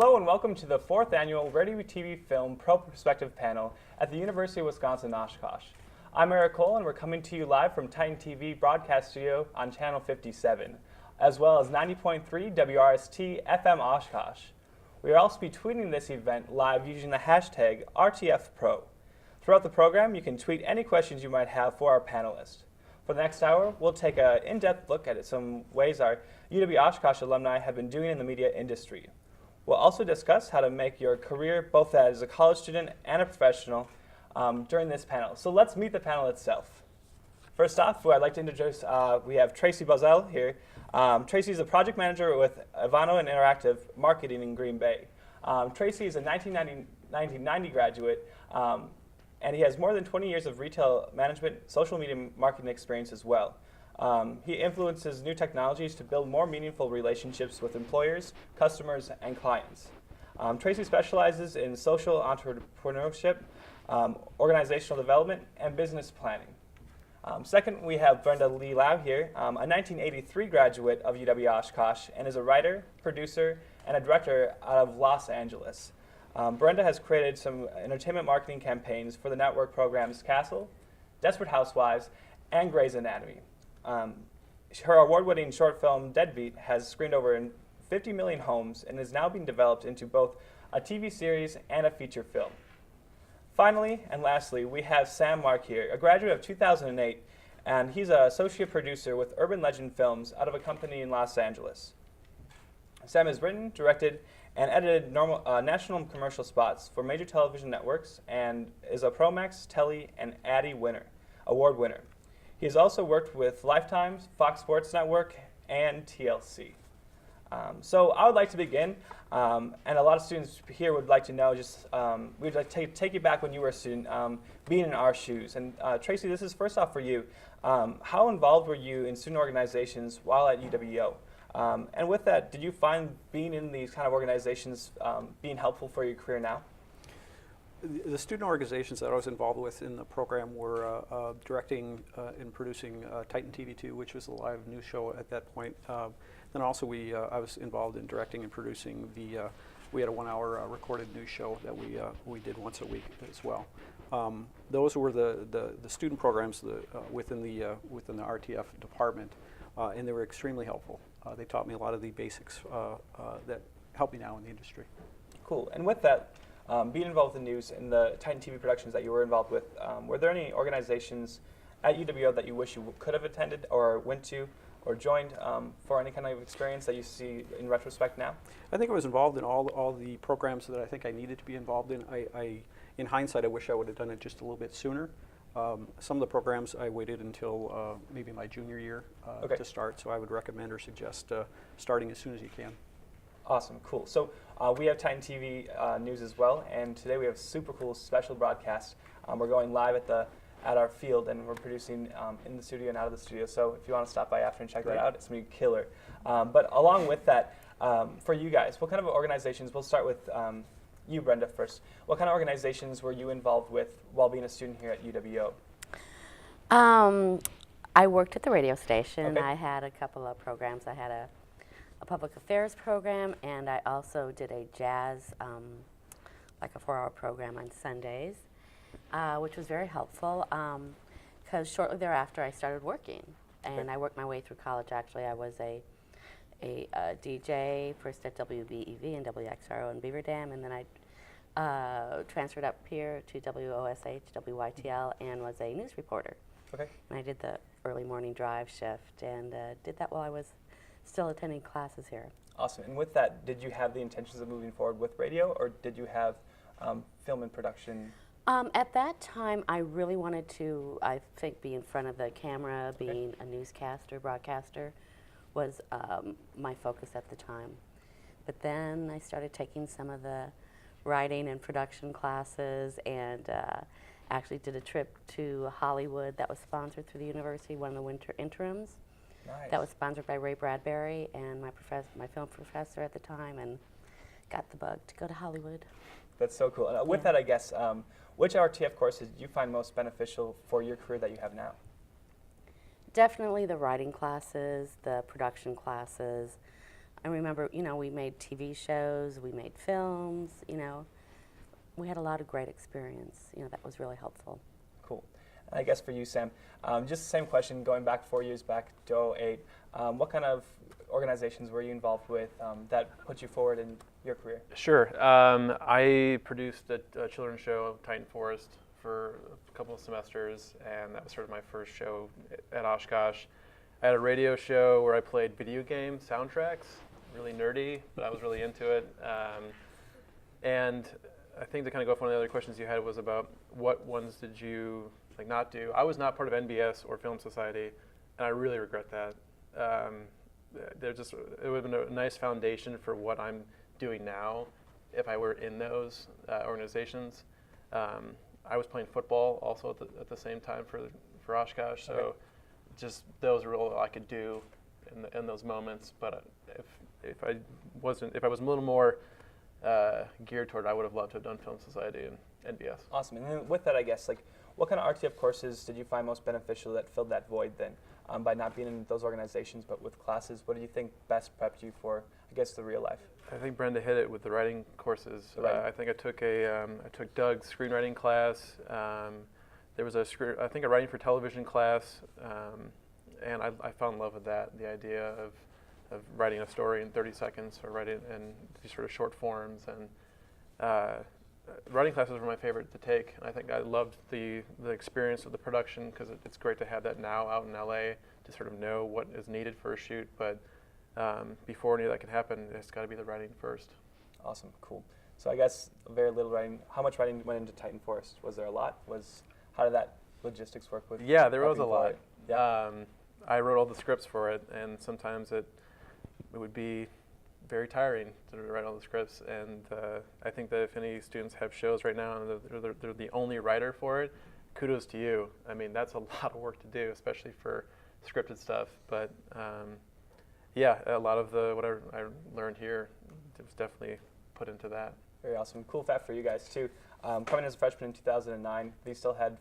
Hello and welcome to the 4th Annual Radio TV Film Pro Perspective Panel at the University of Wisconsin-Oshkosh. I'm Erik Cole and we're coming to you live from Titan TV Broadcast Studio on Channel 57, as well as 90.3 WRST FM Oshkosh. We will also be tweeting this event live using the hashtag RTFPro. Throughout the program, you can tweet any questions you might have for our panelists. For the next hour, we'll take an in-depth look at some ways our UW-Oshkosh alumni have been doing in the media industry. We'll also discuss how to make your career both as a college student and a professional during this panel. So let's meet the panel itself. First off, I'd like to introduce, we have Tracy Buzzell here. Tracy is a project manager with Avano and Interactive Marketing in Green Bay. Tracy is a 1990 graduate, and he has more than 20 years of retail management, social media marketing experience as well. He influences new technologies to build more meaningful relationships with employers, customers, and clients. Tracy specializes in social entrepreneurship, organizational development, and business planning. Second, we have Brenda Lee Lau here, a 1983 graduate of UW-Oshkosh, and is a writer, producer, and a director out of Los Angeles. Brenda has created some entertainment marketing campaigns for the network programs Castle, Desperate Housewives, and Grey's Anatomy. Her award-winning short film, Deadbeat, has screened over in 50 million homes and is now being developed into both a TV series and a feature film. Finally, and lastly, we have Sam Mark here, a graduate of 2008, and he's an associate producer with Urban Legend Films out of a company in Los Angeles. Sam has written, directed, and edited national commercial spots for major television networks and is a Promax, Telly, and Addy award winner. He has also worked with Lifetime, Fox Sports Network, and TLC. So I would like to begin, and a lot of students here would like to know, we'd like to take you back when you were a student, being in our shoes. And Tracy, this is first off for you. How involved were you in student organizations while at UWO? And with that, did you find being in these kind of organizations being helpful for your career now? The student organizations that I was involved with in the program were directing and producing Titan TV2, which was a live news show at that point. Then also I was involved in directing and producing we had a 1-hour recorded news show that we did once a week as well. Those were the student programs within the RTF department, and they were extremely helpful. They taught me a lot of the basics that help me now in the industry. Cool. And with that, being involved in news and the Titan TV productions that you were involved with, were there any organizations at UWO that you wish you could have attended or went to or joined for any kind of experience that you see in retrospect now? I think I was involved in all the programs that I think I needed to be involved in. In hindsight, I wish I would have done it just a little bit sooner. Some of the programs I waited until maybe my junior year to start, so I would recommend or suggest starting as soon as you can. Awesome, cool. So we have Titan TV news as well, and today we have a super cool special broadcast. We're going live at our field, and we're producing in the studio and out of the studio. So if you want to stop by after and check that out, it's going to be killer. But along with that, for you guys, what kind of organizations, we'll start with you, Brenda, first. What kind of organizations were you involved with while being a student here at UWO? I worked at the radio station. Okay. I had a couple of programs. I had a public affairs program, and I also did a jazz, like a 4-hour program on Sundays, which was very helpful because shortly thereafter I started working, and I worked my way through college. Actually, I was a DJ first at WBEV and WXRO in Beaver Dam, and then I transferred up here to WOSH, WYTL, and was a news reporter. Okay. And I did the early morning drive shift, and did that while I was still attending classes here. Awesome. And with that, did you have the intentions of moving forward with radio, or did you have film and production? At that time, I really wanted to, I think, be in front of the camera, being a newscaster, broadcaster, was my focus at the time. But then I started taking some of the writing and production classes, and actually did a trip to Hollywood that was sponsored through the university, one of the winter interims. Nice. That was sponsored by Ray Bradbury and my film professor at the time, and got the bug to go to Hollywood. That's so cool. And with that, I guess, which RTF courses did you find most beneficial for your career that you have now? Definitely the writing classes, the production classes, I remember, we made TV shows, we made films, we had a lot of great experience, that was really helpful. Cool. And I guess for you, Sam, just the same question, going back 4 years back to '08, what kind of organizations were you involved with that put you forward in your career? Sure. I produced a children's show, Titan Forest, for a couple of semesters, and that was sort of my first show at Oshkosh. I had a radio show where I played video game soundtracks, really nerdy, but I was really into it. And I think to kind of go off one of the other questions you had was about what ones did you not do. I was not part of NBS or Film Society, and I really regret that. It would have been a nice foundation for what I'm doing now if I were in those organizations. I was playing football also at the same time for Oshkosh, so okay. Just those were all I could do in those moments. But if I was a little more geared toward, I would have loved to have done Film Society and NBS. Awesome. And then with that, I guess, what kind of RTF courses did you find most beneficial that filled that void then? By not being in those organizations, but with classes, what do you think best prepped you for, I guess, the real life? I think Brenda hit it with the writing courses. I think I took Doug's screenwriting class. There was I think a writing for television class, and I fell in love with that. The idea of writing a story in 30 seconds, or writing in these sort of short forms, and writing classes were my favorite to take. And I think I loved the experience of the production, because it's great to have that now out in LA to sort of know what is needed for a shoot. But before any of that can happen, it's got to be the writing first. Awesome, cool. So I guess very little writing. How much writing went into Titan Forest? Was there a lot? How did that logistics work with? Yeah, there was a lot. Yeah. I wrote all the scripts for it, and sometimes it would be very tiring to write all the scripts. And I think that if any students have shows right now and they're the only writer for it, kudos to you. I mean, that's a lot of work to do, especially for scripted stuff. But yeah, a lot of what I learned here was definitely put into that. Very awesome. Cool fact for you guys too. Coming as a freshman in 2009, they still had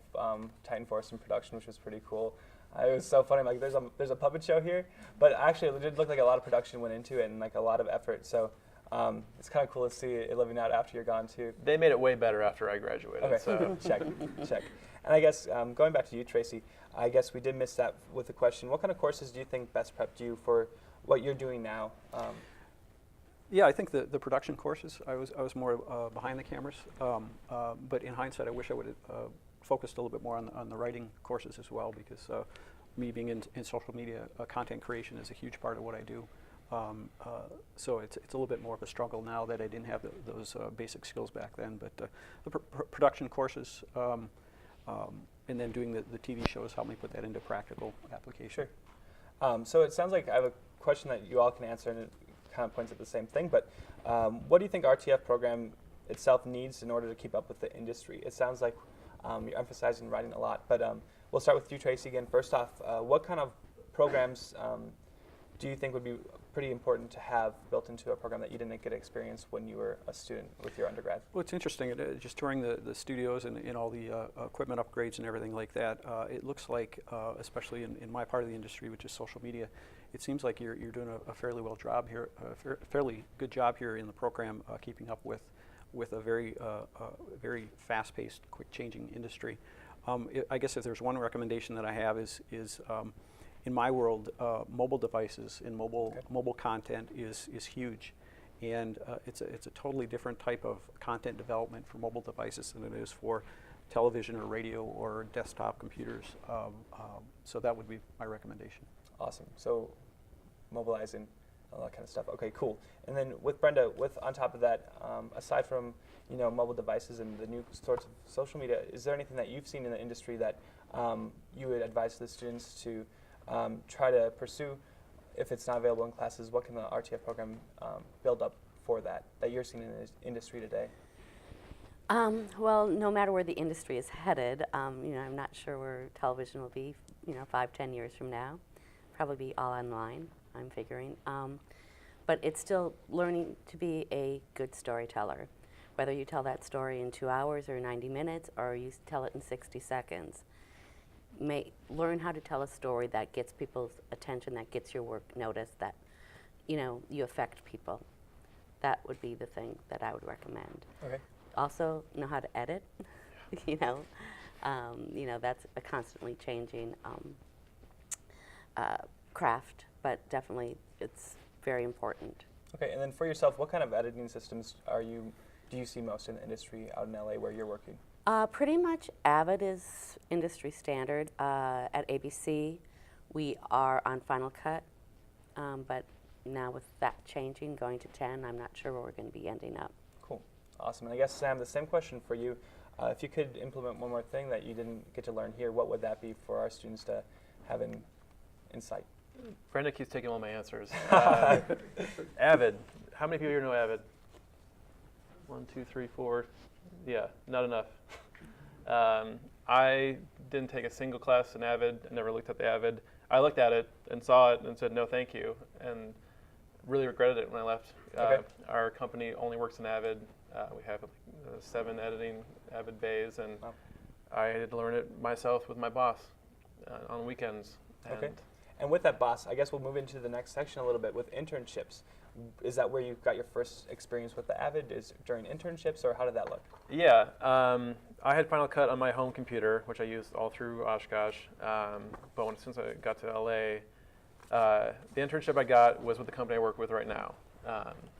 Titan Forest in production, which was pretty cool. It was so funny. Like, there's a puppet show here, but actually it did look like a lot of production went into it and like a lot of effort. So it's kind of cool to see it living out after you're gone too. They made it way better after I graduated. Okay, so. check. And I guess going back to you, Tracy, I guess we did miss that with the question. What kind of courses do you think best prepped you for what you're doing now? Yeah, I think the production courses, I was more behind the cameras, but in hindsight, I wish I would have focused a little bit more on the writing courses as well, because me being in social media, content creation is a huge part of what I do. So it's a little bit more of a struggle now that I didn't have those basic skills back then. But the production courses and then doing the TV shows helped me put that into practical application. Sure. So it sounds like I have a question that you all can answer, and it kind of points at the same thing. But what do you think RTF program itself needs in order to keep up with the industry? It sounds like you're emphasizing writing a lot. But we'll start with you, Tracy, again. First off, what kind of programs do you think would be pretty important to have built into a program that you didn't get experience when you were a student with your undergrad? Well, it's interesting. Just touring the studios and all the equipment upgrades and everything like that, it looks like, especially in my part of the industry, which is social media, it seems like you're doing a fairly fairly good job here in the program, keeping up with a very fast-paced, quick-changing industry. I guess if there's one recommendation that I have is in my world, mobile devices and mobile content is huge, and it's a totally different type of content development for mobile devices than it is for television or radio or desktop computers. So that would be my recommendation. Awesome. So mobilizing, all that kind of stuff. Okay, cool. And then with Brenda, on top of that, aside from mobile devices and the new sorts of social media, is there anything that you've seen in the industry that you would advise the students to try to pursue? If it's not available in classes, what can the RTF program build up for that you're seeing in the industry today? Well, no matter where the industry is headed, I'm not sure where television will be, 5-10 years from now. Probably be all online, I'm figuring. But it's still learning to be a good storyteller. Whether you tell that story in 2 hours or 90 minutes, or you tell it in 60 seconds. Learn how to tell a story that gets people's attention, that gets your work noticed, that you affect people. That would be the thing that I would recommend. Okay. Also, know how to edit. That's a constantly changing craft, but definitely it's very important. Okay, and then for yourself, what kind of editing systems do you see most in the industry out in LA where you're working? Pretty much Avid is industry standard. At ABC, we are on Final Cut, but now with that changing, going to 10, I'm not sure where we're going to be ending up. Cool, awesome. And I guess, Sam, the same question for you. If you could implement one more thing that you didn't get to learn here, what would that be for our students to have an insight? Brenda keeps taking all my answers. Avid. How many people here know Avid? 1, 2, 3, 4. Yeah, not enough. I didn't take a single class in Avid. I never looked at the Avid. I looked at it and saw it and said, no, thank you, and really regretted it when I left. Okay. Our company only works in Avid. We have 7 editing Avid bays, and wow. I had to learn it myself with my boss on weekends. Okay. And with that, boss, I guess we'll move into the next section a little bit with internships. Is that where you got your first experience with the Avid? Is during internships, or how did that look? Yeah, I had Final Cut on my home computer, which I used all through Oshkosh. But since I got to LA, the internship I got was with the company I work with right now.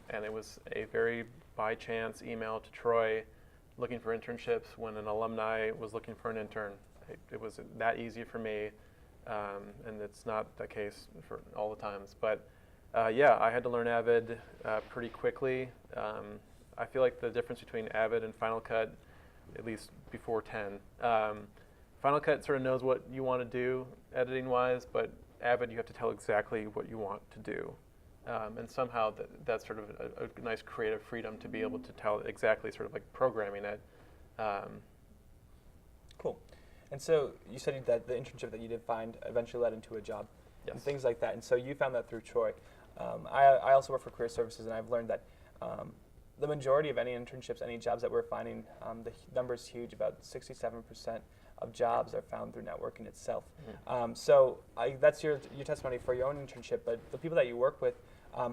And it was a very by chance email to Troy looking for internships when an alumni was looking for an intern. It was that easy for me, and it's not the case for all the times. But yeah, I had to learn Avid pretty quickly. I feel like the difference between Avid and Final Cut, at least before 10, Final Cut sort of knows what you want to do editing-wise, but Avid you have to tell exactly what you want to do. And somehow that's sort of a nice creative freedom to be able to tell exactly sort of like programming it. Cool. And so you said that the internship that you did find eventually led into a job, Yes. and things like that. And so you found that through Troy. I also work for career services, and I've learned that the majority of any internships, any jobs that we're finding, the number is huge. About 67% of jobs are found through networking itself. Mm-hmm. So that's your testimony for your own internship. But the people that you work with,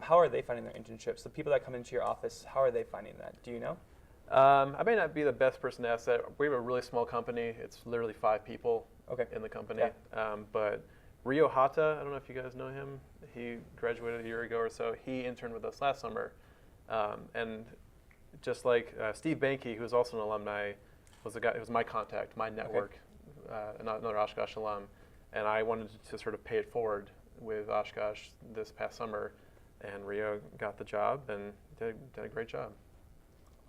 how are they finding their internships? The people that come into your office, how are they finding that? Do you know? I may not be the best person to ask that. We have a really small company. It's literally 5 people in the company. Yeah. But Rio Hata, I don't know if you guys know him. He graduated a year ago or so. He interned with us last summer. And just like Steve Banke, who was also an alumni, was the guy. It was my contact, my network, another Oshkosh alum. And I wanted to sort of pay it forward with Oshkosh this past summer. And Rio got the job and did a great job.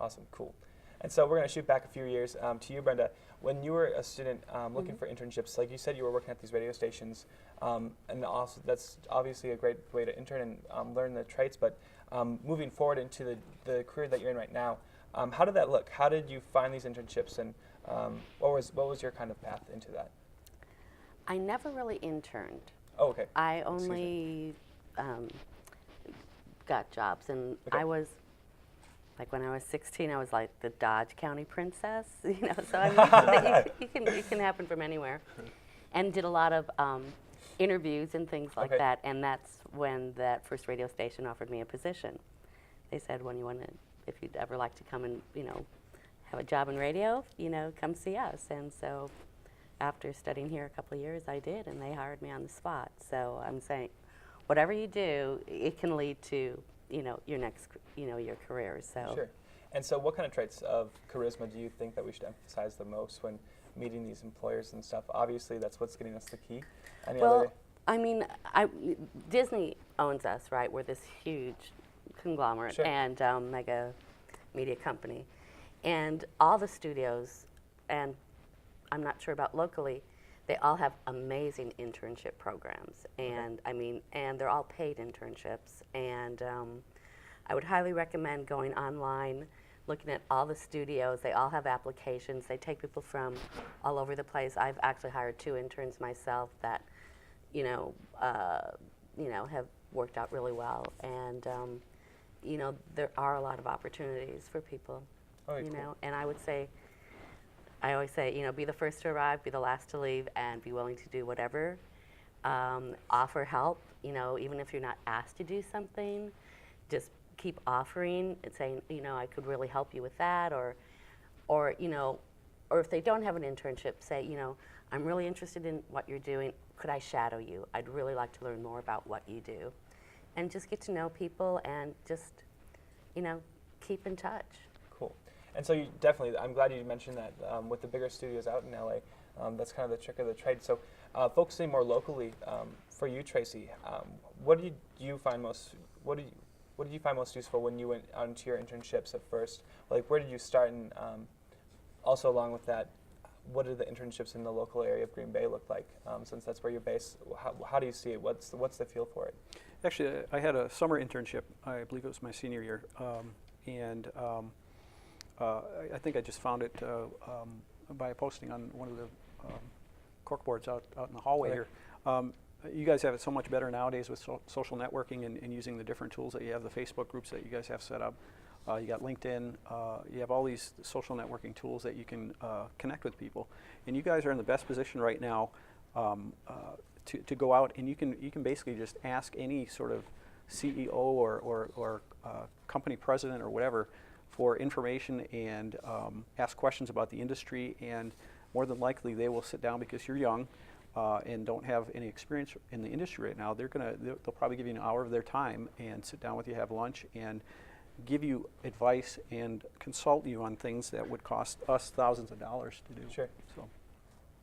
Awesome, cool. And so we're going to shoot back a few years to you, Brenda. When you were a student looking for internships, like you said, you were working at these radio stations, and also that's obviously a great way to intern and learn the traits. But moving forward into the career that you're in right now, how did that look? How did you find these internships, and what was your kind of path into that? I never really interned. Oh, okay. I only got jobs, and I was. Like when I was 16, I was like the Dodge County princess, So I mean, it can happen from anywhere, and did a lot of interviews and things like that. And that's when that first radio station offered me a position. They said, if you'd ever like to come and have a job in radio, come see us. And so, after studying here a couple of years, I did, and they hired me on the spot. So I'm saying, whatever you do, it can lead to your next, your career. So. Sure. And so what kind of traits of charisma do you think that we should emphasize the most when meeting these employers and stuff? Obviously, that's what's getting us the key. I mean, Disney owns us, right? We're this huge conglomerate and mega media company. And all the studios, and I'm not sure about locally, they all have amazing internship programs, and and they're all paid internships. And I would highly recommend going online, looking at all the studios. They all have applications. They take people from all over the place. I've actually hired 2 interns myself that, have worked out really well. And there are a lot of opportunities for people. Cool. And I always say, be the first to arrive, be the last to leave, and be willing to do whatever offer help, you know, even if you're not asked to do something, just keep offering and saying, you know, I could really help you with that, or you know, or if they don't have an internship, say, you know, I'm really interested in what you're doing. Could I shadow you? I'd really like to learn more about what you do. And just get to know people and just, you know, keep in touch. Cool. And so you definitely, I'm glad you mentioned that with the bigger studios out in LA, that's kind of the trick of the trade. So focusing more locally, for you, Tracy, what did you find most useful when you went out into your internships at first? Like, where did you start, and also along with that, what do the internships in the local area of Green Bay look like? Since that's where you're based, how do you see it? What's the feel for it? Actually, I had a summer internship. I believe it was my senior year, and I think I just found it by posting on one of the corkboards out in the hallway here. You guys have it so much better nowadays with social networking and using the different tools that you have, the Facebook groups that you guys have set up. You got LinkedIn. You have all these social networking tools that you can connect with people. And you guys are in the best position right now to go out, and you can basically just ask any sort of CEO or company president or whatever for information and ask questions about the industry, and more than likely they will sit down, because you're young and don't have any experience in the industry right now. They'll probably give you an hour of their time and sit down with you, have lunch, and give you advice and consult you on things that would cost us thousands of dollars to do. Sure. So.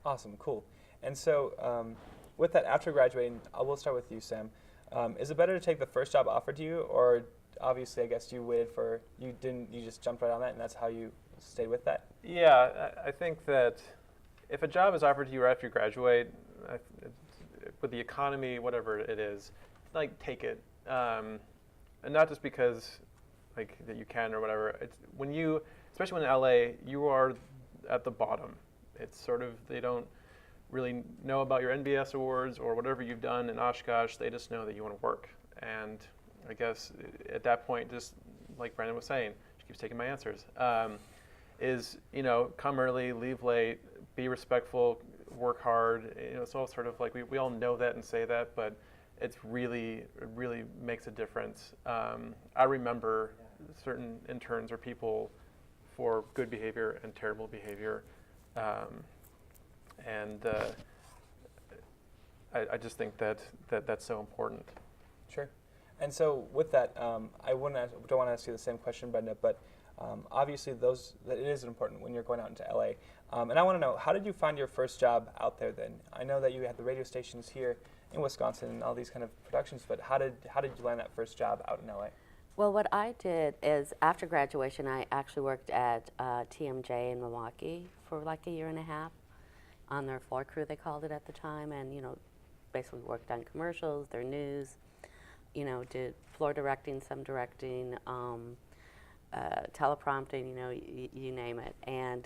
Awesome, cool. And so with that, after graduating, we'll start with you, Sam. Is it better to take the first job offered to you, or obviously I guess you just jumped right on that and that's how you stayed with that? Yeah, I think that if a job is offered to you right after you graduate, with the economy, whatever it is, like, take it. And not just because like that you can or whatever. It's when you, especially when in LA, you are at the bottom. It's sort of, they don't really know about your NBS awards or whatever you've done in Oshkosh. They just know that you want to work. And I guess at that point, just like Brandon was saying, she keeps taking my answers, is, you know, come early, leave late, be respectful, work hard. You know, it's all sort of like, we all know that and say that, but it really makes a difference. I remember certain interns or people for good behavior and terrible behavior. I just think that's so important. Sure. And so with that, don't want to ask you the same question, Brenda, but obviously that it is important when you're going out into LA. And I want to know, how did you find your first job out there then? I know that you had the radio stations here in Wisconsin and all these kind of productions, but how did you land that first job out in LA? Well, what I did is, after graduation, I actually worked at TMJ in Milwaukee for like a year and a half on their floor crew, they called it at the time, and, you know, basically worked on commercials, their news, you know, did floor directing, some directing, teleprompting, you know, you name it. And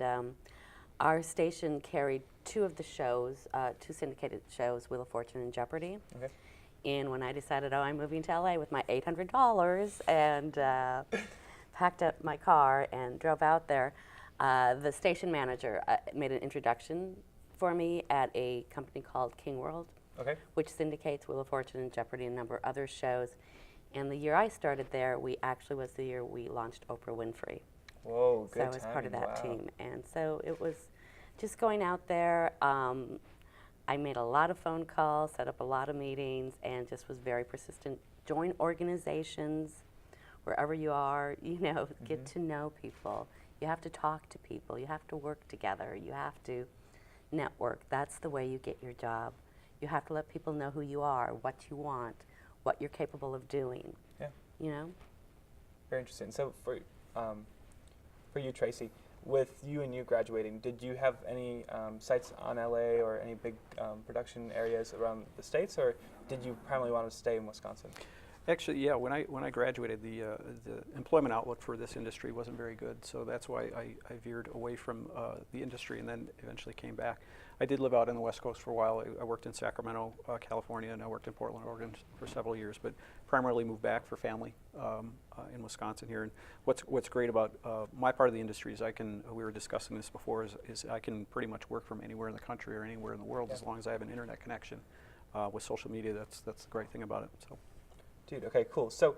our station carried two of the shows, two syndicated shows, Wheel of Fortune and Jeopardy. Okay. And when I decided, I'm moving to LA with my $800 and packed up my car and drove out there, the station manager made an introduction for me at a company called King World, okay, which syndicates Wheel of Fortune and Jeopardy and a number of other shows. And the year I started there, we actually was the year we launched Oprah Winfrey. Whoa, good So I was part of that wow. team. And so it was just going out there. I made a lot of phone calls, set up a lot of meetings, and just was very persistent. Join organizations wherever you are, you know, get to know people. You have to talk to people. You have to work together. You have to network. That's the way you get your job. You have to let people know who you are, what you want, what you're capable of doing. Yeah. You know? Very interesting. So for you, Tracy, with you graduating, did you have any sites on LA or any big production areas around the States, or did you primarily want to stay in Wisconsin? Actually, yeah. When I graduated, the employment outlook for this industry wasn't very good, so that's why I veered away from the industry and then eventually came back. I did live out on the West Coast for a while. I worked in Sacramento, California, and I worked in Portland, Oregon for several years, but primarily moved back for family in Wisconsin here. And what's great about my part of the industry is we were discussing this before, is I can pretty much work from anywhere in the country or anywhere in the world as long as I have an internet connection. with social media, that's the great thing about it. So. Dude, okay, cool. So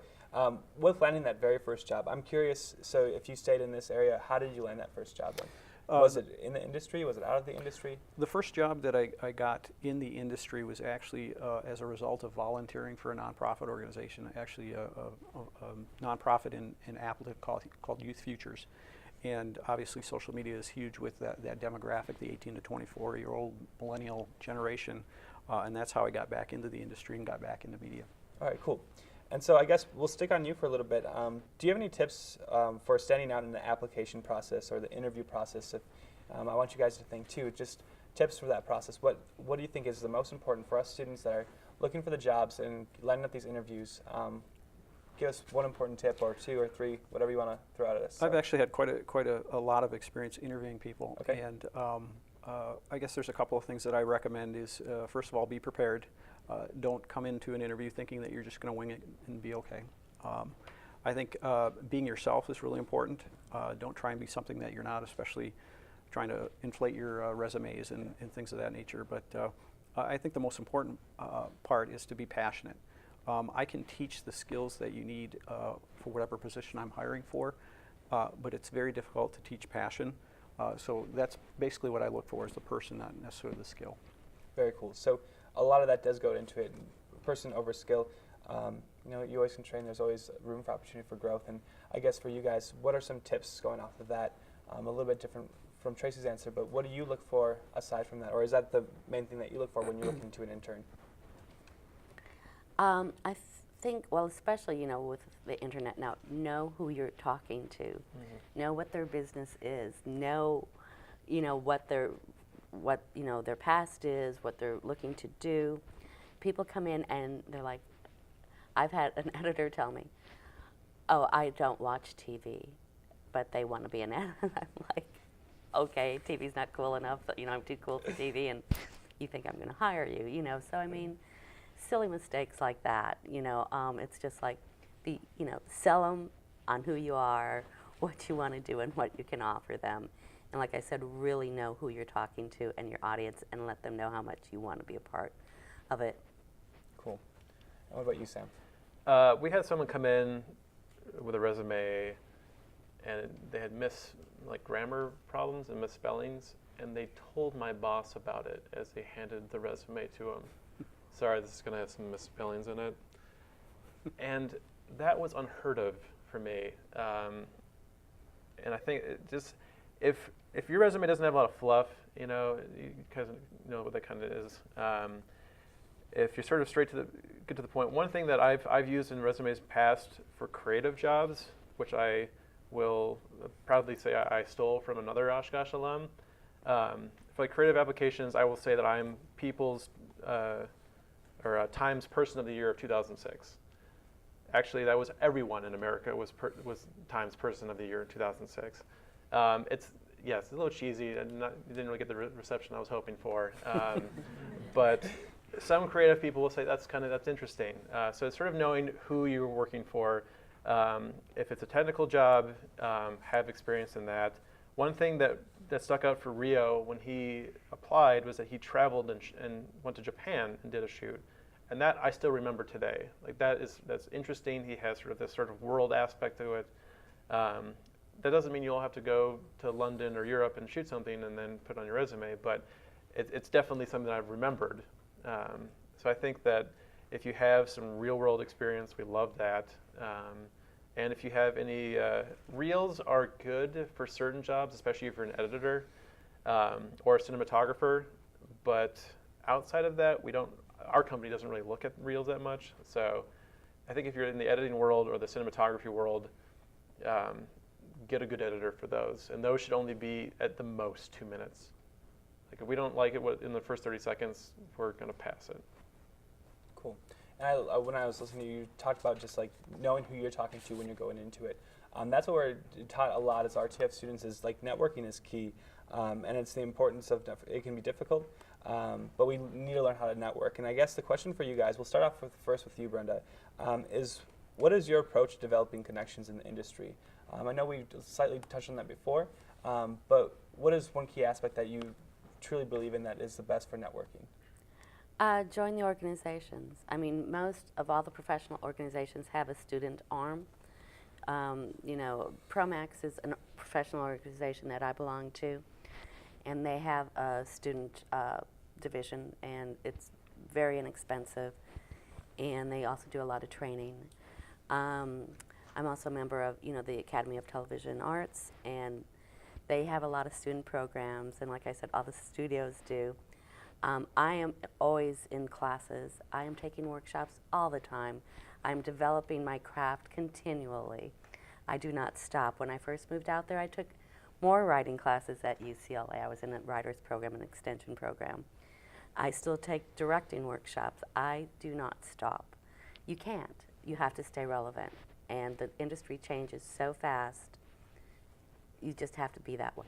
with landing that very first job, I'm curious, so if you stayed in this area, how did you land that first job then? Was it in the industry? Was it out of the industry? The first job that I got in the industry was actually as a result of volunteering for a nonprofit organization, actually a nonprofit in Appleton called Youth Futures. And obviously social media is huge with that demographic, the 18 to 24-year-old millennial generation. And that's how I got back into the industry and got back into media. All right, cool. And so I guess we'll stick on you for a little bit. Do you have any tips for standing out in the application process or the interview process? If, I want you guys to think too, just tips for that process. What do you think is the most important for us students that are looking for the jobs and lining up these interviews? Give us one important tip or two or three, whatever you want to throw out at us. I've actually had quite a lot of experience interviewing people. Okay. And I guess there's a couple of things that I recommend is, first of all, be prepared. Don't come into an interview thinking that you're just going to wing it and be okay. I think being yourself is really important. Don't try and be something that you're not, especially trying to inflate your resumes and things of that nature. But I think the most important part is to be passionate. I can teach the skills that you need for whatever position I'm hiring for, but it's very difficult to teach passion. So that's basically what I look for is the person, not necessarily the skill. Very cool. So a lot of that does go into it, person over skill. You know, you always can train. There's always room for opportunity for growth. And I guess for you guys, what are some tips going off of that? A little bit different from Tracy's answer, but what do you look for aside from that? Or is that the main thing that you look for when you look into an intern? I think, well, especially, you know, with the internet now, know who you're talking to, know what their business is, know, you know, what their past is, what they're looking to do. People come in and they're like, I've had an editor tell me, oh, I don't watch TV, but they want to be an editor. I'm like, okay, TV's not cool enough, but, you know, I'm too cool for TV, and you think I'm going to hire you, you know. So, I mean, silly mistakes like that, you know. It's just like, sell them on who you are, what you want to do, and what you can offer them. And like I said, really know who you're talking to and your audience, and let them know how much you want to be a part of it. Cool. And what about you, Sam? We had someone come in with a resume, and they had grammar problems and misspellings, and they told my boss about it as they handed the resume to him. Sorry, this is going to have some misspellings in it. And that was unheard of for me. And I think it just, if your resume doesn't have a lot of fluff, you know, you kind of know what that kind of is. If you're sort of get to the point, one thing that I've used in resumes past for creative jobs, which I will proudly say I stole from another Oshkosh alum. For like creative applications, I will say that I'm People's Times Person of the Year of 2006. Actually, that was everyone in America was Times Person of the Year in 2006. It's a little cheesy and didn't really get the reception I was hoping for. But some creative people will say that's interesting. So it's sort of knowing who you're working for. If it's a technical job, have experience in that. One thing that stuck out for Rio when he applied was that he traveled and went to Japan and did a shoot. And that I still remember today. Like that's interesting. He has this sort of world aspect to it. That doesn't mean you'll have to go to London or Europe and shoot something and then put it on your resume, but it's definitely something that I've remembered. So I think that if you have some real world experience, we love that. And if you have any, reels are good for certain jobs, especially if you're an editor or a cinematographer. But outside of that, our company doesn't really look at reels that much. So I think if you're in the editing world or the cinematography world, get a good editor for those. And those should only be at the most 2 minutes. Like if we don't like it in the first 30 seconds, we're going to pass it. Cool. And when I was listening to you, talked about just like knowing who you're talking to when you're going into it. That's what we're taught a lot as RTF students is like networking is key. And it's the importance of, it can be difficult, but we need to learn how to network. And I guess the question for you guys, we'll start off first with you, Brenda, is what is your approach to developing connections in the industry? I know we slightly touched on that before, but what is one key aspect that you truly believe in that is the best for networking? Join the organizations. I mean, most of all the professional organizations have a student arm. You know, Promax is a professional organization that I belong to, and they have a student division, and it's very inexpensive, and they also do a lot of training. I'm also a member of, you know, the Academy of Television Arts, and they have a lot of student programs, and like I said, all the studios do. I am always in classes. I am taking workshops all the time. I'm developing my craft continually. I do not stop. When I first moved out there, I took more writing classes at UCLA. I was in a writer's program, an extension program. I still take directing workshops. I do not stop. You can't. You have to stay relevant. And the industry changes so fast, you just have to be that way.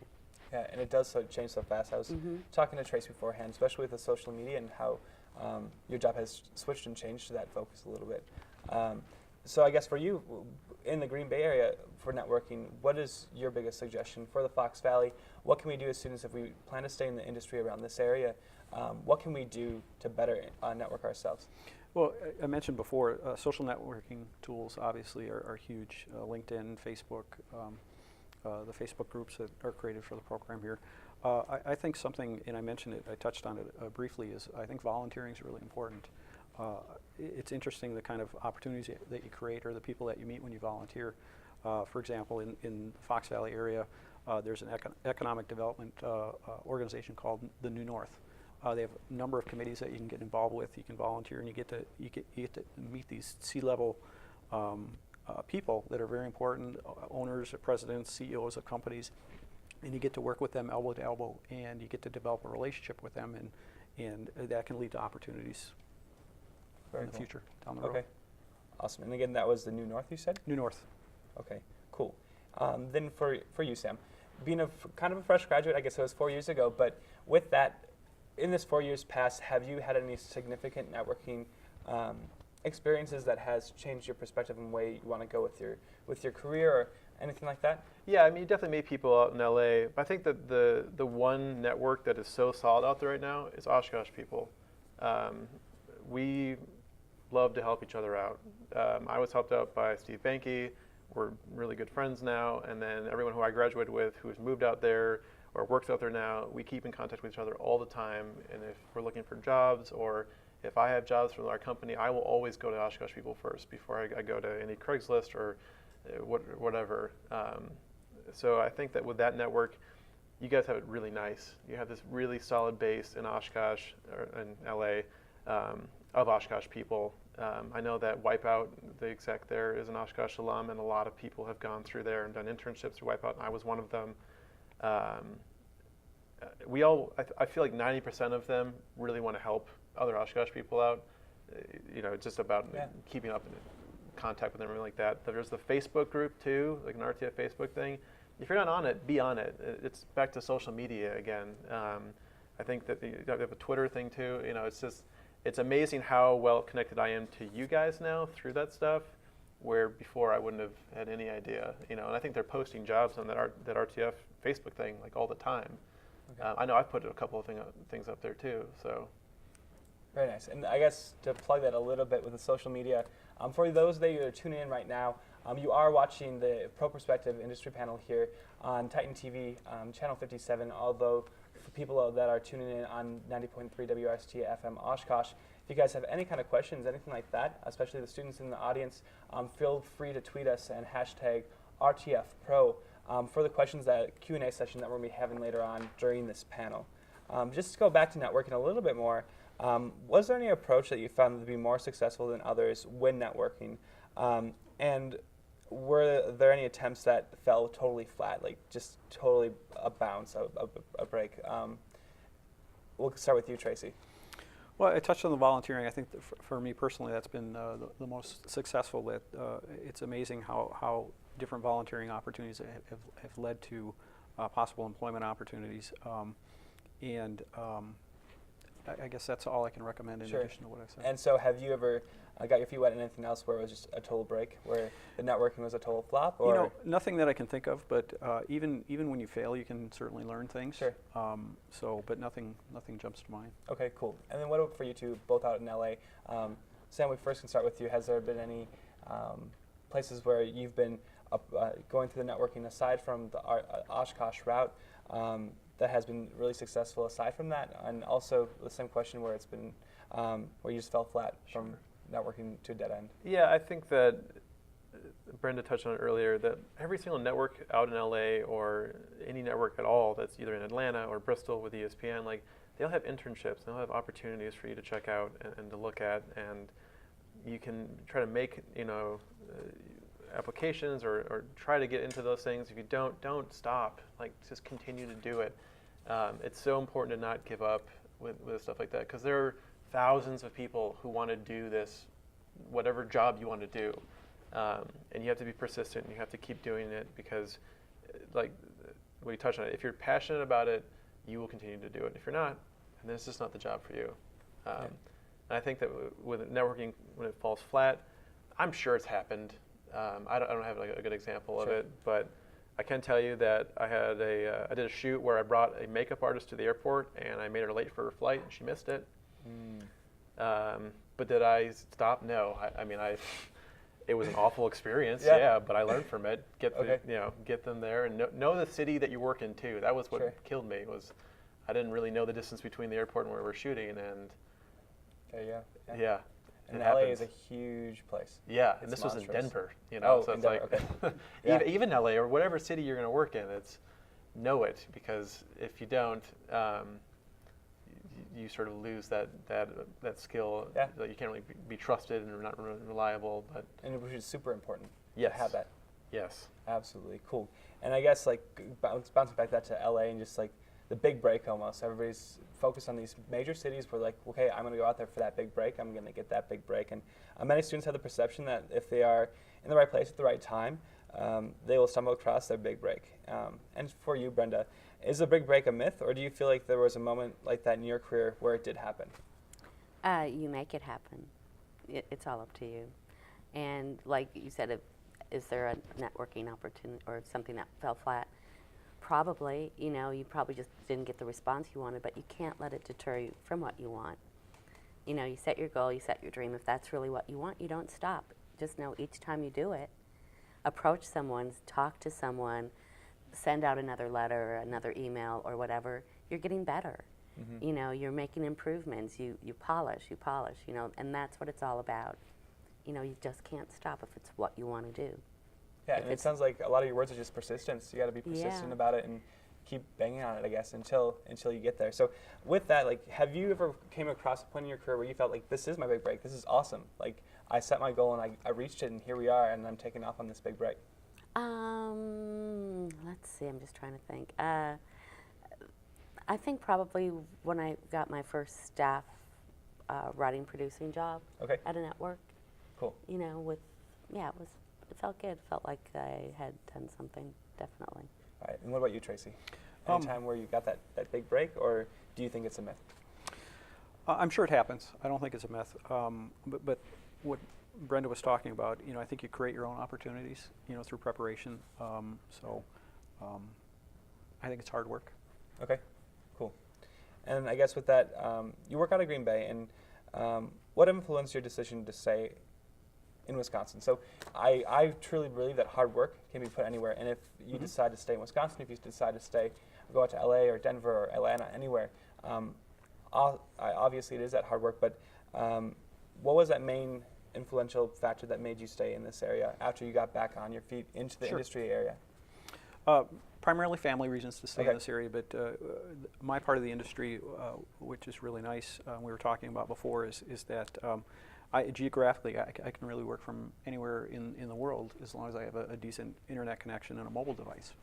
Yeah, and it does change so fast. I was talking to Trace beforehand, especially with the social media and how your job has switched and changed to that focus a little bit. So I guess for you, in the Green Bay area for networking, what is your biggest suggestion for the Fox Valley? What can we do as students if we plan to stay in the industry around this area? What can we do to better network ourselves? Well, I mentioned before, social networking tools obviously are huge. LinkedIn, Facebook, the Facebook groups that are created for the program here. I think something, and I mentioned it, I touched on it briefly, is I think volunteering is really important. It's interesting the kind of opportunities that you create or the people that you meet when you volunteer. For example, in the Fox Valley area, there's an economic development organization called the New North. They have a number of committees that you can get involved with. You can volunteer, and you get to meet these C-level people that are very important, owners, presidents, CEOs of companies, and you get to work with them elbow to elbow, and you get to develop a relationship with them, and that can lead to opportunities in the future down the road. Okay, awesome. And again, that was the New North, you said? New North. Okay, cool. Then for you, Sam, being kind of a fresh graduate, I guess it was 4 years ago, but with that, in this 4 years past, have you had any significant networking experiences that has changed your perspective and way you want to go with your career or anything like that? Yeah, I mean, you definitely meet people out in LA. But I think that the one network that is so solid out there right now is Oshkosh people. We love to help each other out. I was helped out by Steve Banke. We're really good friends now. And then everyone who I graduated with who has moved out there or works out there now, we keep in contact with each other all the time. And if we're looking for jobs or if I have jobs for our company, I will always go to Oshkosh people first before I go to any Craigslist or whatever. So I think that with that network, you guys have it really nice. You have this really solid base in Oshkosh or in LA of Oshkosh people. I know that Wipeout, the exec there, is an Oshkosh alum, and a lot of people have gone through there and done internships through Wipeout, and I was one of them. I feel like 90% of them really want to help other Oshkosh people out. You know, it's just about keeping up in contact with them and everything like that. There's the Facebook group too, like an RTF Facebook thing. If you're not on it, be on it. It's back to social media again. I think that you have a Twitter thing too. You know, it's amazing how well connected I am to you guys now through that stuff, where before I wouldn't have had any idea. You know, and I think they're posting jobs on that RTF Facebook thing like all the time. Okay. I know I've put a couple of things up there too. So. Very nice. And I guess to plug that a little bit with the social media, for those that are tuning in right now, you are watching the Pro Perspective industry panel here on Titan TV, channel 57, although for people that are tuning in on 90.3 WRST FM Oshkosh, if you guys have any kind of questions, anything like that, especially the students in the audience, feel free to tweet us and hashtag RTFPro for the questions, that Q&A session that we're going to be having later on during this panel. Just to go back to networking a little bit more, was there any approach that you found to be more successful than others when networking? And were there any attempts that fell totally flat, like just totally a bounce, a break? We'll start with you, Tracy. Well, I touched on the volunteering. I think that for me personally, that's been the most successful. It's amazing how different volunteering opportunities have led to possible employment opportunities. I guess that's all I can recommend in Sure. addition to what I said. And so have you ever got your feet wet in anything else where it was just a total break, where the networking was a total flop? Or You know, nothing that I can think of, but even when you fail, you can certainly learn things. Sure. But nothing jumps to mind. Okay, cool. And then what about for you two, both out in LA? Sam, we first can start with you. Has there been any places where you've been going through the networking aside from the Oshkosh route that has been really successful aside from that? And also the same question where it's been, where you just fell flat from networking to a dead end? Yeah, I think that Brenda touched on it earlier, that every single network out in LA or any network at all that's either in Atlanta or Bristol with ESPN, like they'll have internships, they'll have opportunities for you to check out and to look at, and you can try to make, applications or try to get into those things. If you don't stop, like just continue to do it. It's so important to not give up with stuff like that, because there are thousands of people who want to do this, whatever job you want to do. And you have to be persistent, and you have to keep doing it, because like we touched on it, if you're passionate about it, you will continue to do it. If you're not, then it's just not the job for you. And I think that with networking, when it falls flat, I'm sure it's happened. I don't have like a good example of it, but I can tell you that I did a shoot where I brought a makeup artist to the airport, and I made her late for her flight, and she missed it. But did I stop? No. It was an awful experience, but I learned from it. Get them there, and know the city that you work in too. That was what killed me. Was I didn't really know the distance between the airport and where we were shooting, and and LA is a huge place. Yeah, and It's this was in monstrous. Denver, so in it's Denver, like even LA or whatever city you're going to work in, know it, because if you don't, you sort of lose that skill. That you can't really be trusted and not reliable. And which is super important. Yes. To have that. Yes. Absolutely cool. And I guess like bouncing back that to LA and just like the big break almost. Everybody's focused on these major cities where like, okay, I'm going to go out there for that big break. I'm going to get that big break. And many students have the perception that if they are in the right place at the right time, they will stumble across their big break. And for you, Brenda, is a big break a myth, or do you feel like there was a moment like that in your career where it did happen? You make it happen. It's all up to you. And like you said, is there a networking opportunity or something that fell flat? Probably. You probably just didn't get the response you wanted, but you can't let it deter you from what you want. You set your goal, you set your dream. If that's really what you want, you don't stop. Just know each time you do it, approach someone, talk to someone, send out another letter, another email, or whatever. You're getting better. You're making improvements. You polish, and that's what it's all about. You just can't stop if it's what you want to do. Yeah, and it sounds like a lot of your words are just persistence. You got to be persistent about it and keep banging on it, I guess, until you get there. So with that, like, have you ever came across a point in your career where you felt like, this is my big break, this is awesome, like I set my goal and I reached it and here we are and I'm taking off on this big break? Let's see, I'm just trying to think. I think probably when I got my first staff writing producing job at a network. Cool. It felt good. It felt like I had done something, definitely. All right, and what about you, Tracy? Any time where you got that big break, or do you think it's a myth? I'm sure it happens. I don't think it's a myth. But what Brenda was talking about, I think you create your own opportunities, through preparation. I think it's hard work. Okay, cool. And I guess with that, you work out of Green Bay, and what influenced your decision to stay in Wisconsin? So I truly believe that hard work can be put anywhere, and if you decide to stay in Wisconsin, if you decide to go out to LA or Denver or Atlanta, anywhere, obviously it is that hard work, but what was that main influential factor that made you stay in this area after you got back on your feet into the industry area? Primarily family reasons to stay in this area, but my part of the industry, which is really nice, we were talking about before, is that geographically, I can really work from anywhere in the world as long as I have a decent internet connection and a mobile device.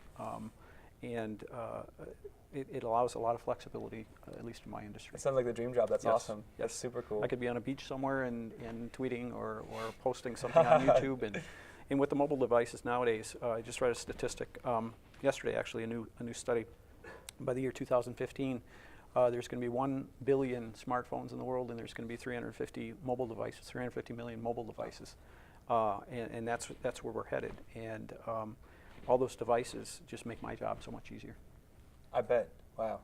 It allows a lot of flexibility, at least in my industry. It sounds like the dream job. That's awesome. That's super cool. I could be on a beach somewhere and tweeting or posting something on YouTube. And with the mobile devices nowadays, I just read a statistic yesterday, actually, a new study. By the year 2015, there's going to be 1 billion smartphones in the world, and there's going to be 350 mobile devices, 350 million mobile devices, and that's where we're headed. And all those devices just make my job so much easier. I bet. Wow.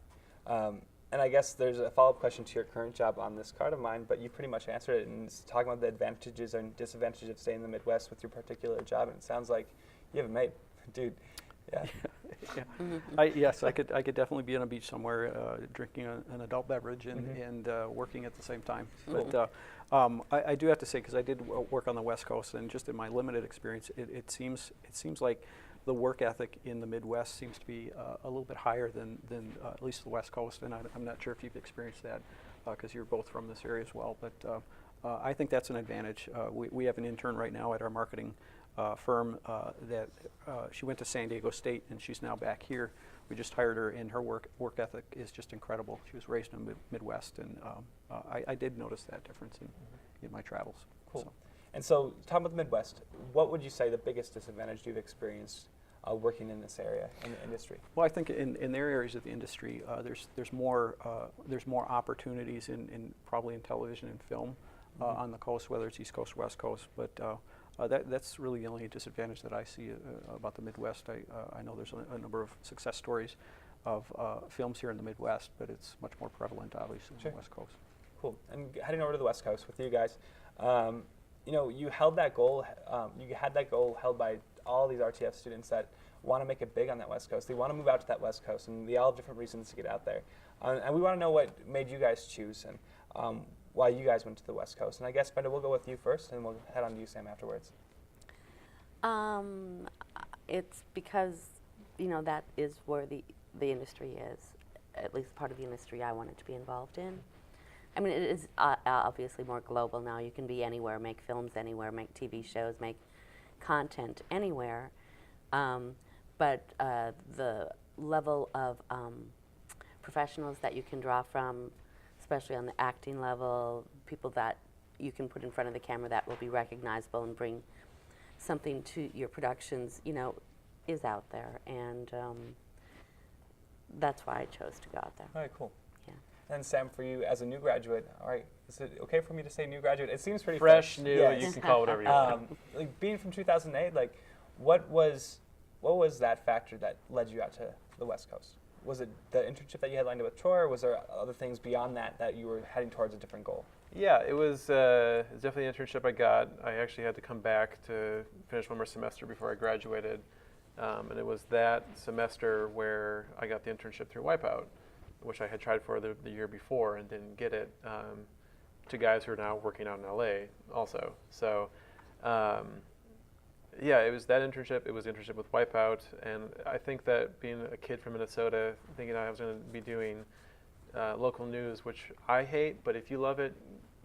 And I guess there's a follow-up question to your current job on this card of mine, but you pretty much answered it, and it's talking about the advantages and disadvantages of staying in the Midwest with your particular job, and it sounds like you have it made, dude. Yeah. Yeah. Yes, I could definitely be on a beach somewhere, drinking an adult beverage and working at the same time. But I do have to say, because I did work on the West Coast, and just in my limited experience, it seems like the work ethic in the Midwest seems to be a little bit higher than at least the West Coast, and I'm not sure if you've experienced that because you're both from this area as well. But I think that's an advantage. We have an intern right now at our marketing firm that she went to San Diego State, and she's now back here. We just hired her, and her work ethic is just incredible. She was raised in the Midwest, and I did notice that difference in my travels. Cool. So. And so, talking about the Midwest, what would you say the biggest disadvantage you've experienced working in this area in the industry? Well, I think in their areas of the industry, there's more opportunities probably in television and film on the coast, whether it's East Coast or West Coast. But that's really the only disadvantage that I see about the Midwest. I know there's a number of success stories of films here in the Midwest, but it's much more prevalent, obviously, on the West Coast. Cool. And heading over to the West Coast with you guys, you know, you held that goal. You had that goal held by all these RTF students that want to make it big on that West Coast. They want to move out to that West Coast, and they all have different reasons to get out there. And we want to know what made you guys choose and why you guys went to the West Coast. And I guess, Brenda, we'll go with you first, and we'll head on to you, Sam, afterwards. It's because, you know, that is where the industry is, at least part of the industry I wanted to be involved in. I mean, it is obviously more global now. You can be anywhere, make films anywhere, make TV shows, make content anywhere. But the level of professionals that you can draw from, especially on the acting level, people that you can put in front of the camera that will be recognizable and bring something to your productions, you know, is out there. And that's why I chose to go out there. All right, cool. Yeah. And Sam, for you as a new graduate, all right, is it okay for me to say new graduate? It seems pretty fresh, new. Yes. You can call it whatever you want. Like being from 2008, like what was that factor that led you out to the West Coast? Was it the internship that you had lined up with Troy, or was there other things beyond that you were heading towards a different goal? Yeah, it was definitely an internship I got. I actually had to come back to finish one more semester before I graduated. And it was that semester where I got the internship through Wipeout, which I had tried for the year before and didn't get it, to guys who are now working out in LA also. So yeah, it was that internship. It was an internship with Wipeout. And I think that being a kid from Minnesota, thinking I was going to be doing local news, which I hate, but if you love it,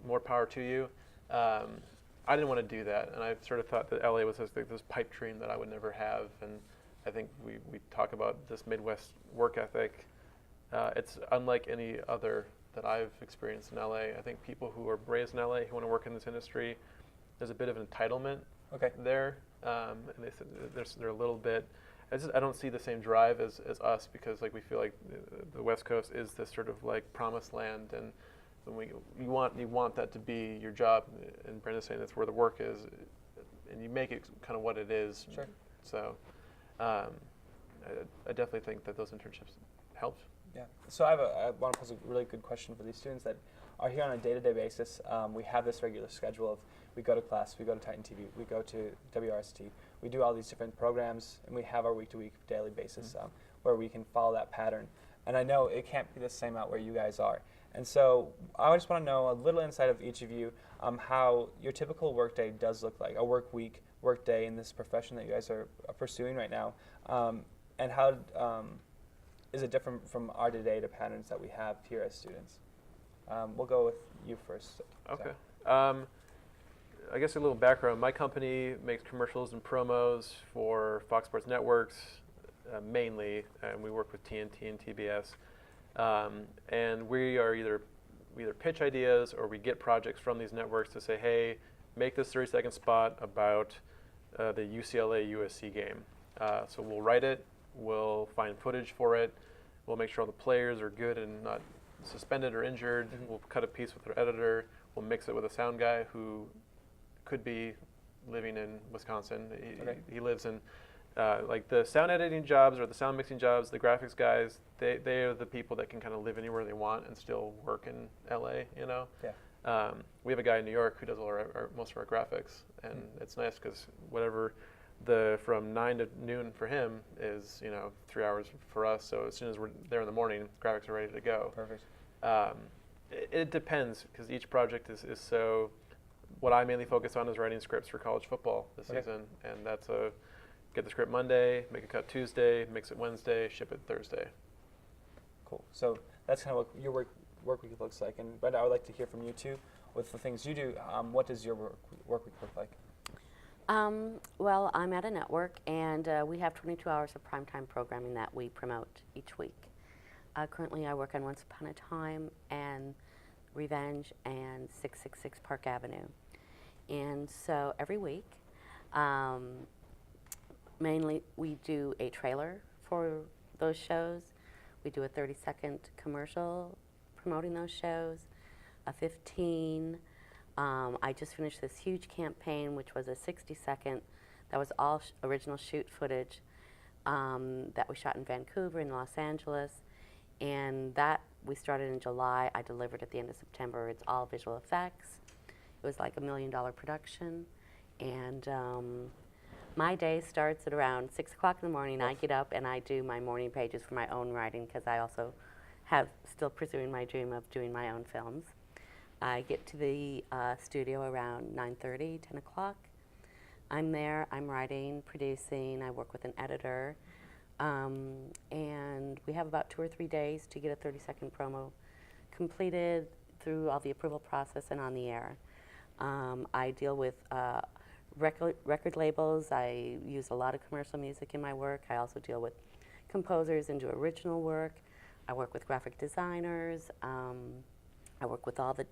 more power to you. I didn't want to do that, and I sort of thought that LA was this pipe dream that I would never have. And I think we talk about this Midwest work ethic. It's unlike any other that I've experienced in LA. I think people who are raised in LA who want to work in this industry, there's a bit of an entitlement there, and they're a little bit. I don't see the same drive as us, because like we feel like the West Coast is this sort of like promised land, and when you want that to be your job, and Brenda's saying that's where the work is, and you make it kind of what it is. Sure. So I definitely think that those internships helped. Yeah. So I want to pose a really good question for these students that are here on a day-to-day basis. We have this regular schedule of we go to class, we go to Titan TV, we go to WRST, we do all these different programs, and we have our week-to-week daily basis where we can follow that pattern. And I know it can't be the same out where you guys are. And so I just want to know a little insight of each of you, how your typical workday does look like, a work week, work day in this profession that you guys are pursuing right now, and how is it different from our day-to-day patterns that we have here as students? We'll go with you first. Okay. I guess a little background. My company makes commercials and promos for Fox Sports Networks, mainly, and we work with TNT and TBS. And we either pitch ideas or we get projects from these networks to say, hey, make this 30-second spot about the UCLA-USC game. So we'll write it, we'll find footage for it, we'll make sure all the players are good and not suspended or injured, we'll cut a piece with our editor, we'll mix it with a sound guy who could be living in Wisconsin. He lives in, like the sound editing jobs or the sound mixing jobs, the graphics guys, they are the people that can kind of live anywhere they want and still work in LA, you know? Yeah. We have a guy in New York who does most of our graphics, and it's nice because whatever from 9 to noon for him is, 3 hours for us. So as soon as we're there in the morning, graphics are ready to go. Perfect. It depends because each project is so. What I mainly focus on is writing scripts for college football this season, and that's get the script Monday, make a cut Tuesday, mix it Wednesday, ship it Thursday. Cool. So that's kind of what your work week looks like. And Brenda, I would like to hear from you too. With the things you do, what does your work week look like? Well, I'm at a network, and we have 22 hours of primetime programming that we promote each week. Currently, I work on Once Upon a Time and Revenge and 666 Park Avenue. And so every week, mainly we do a trailer for those shows. We do a 30-second commercial promoting those shows, a 15. I just finished this huge campaign, which was a 60-second, that was all original shoot footage that we shot in Vancouver and Los Angeles. And that we started in July. I delivered at the end of September. It's all visual effects. It was like $1 million production. And my day starts at around 6 o'clock in the morning. I get up and I do my morning pages for my own writing because I also still pursuing my dream of doing my own films. I get to the studio around 9:30, 10 o'clock. I'm there, I'm writing, producing, I work with an editor, and we have about 2 or 3 days to get a 30-second promo completed through all the approval process and on the air. I deal with record labels. I use a lot of commercial music in my work. I also deal with composers and do original work. I work with graphic designers. I work with all the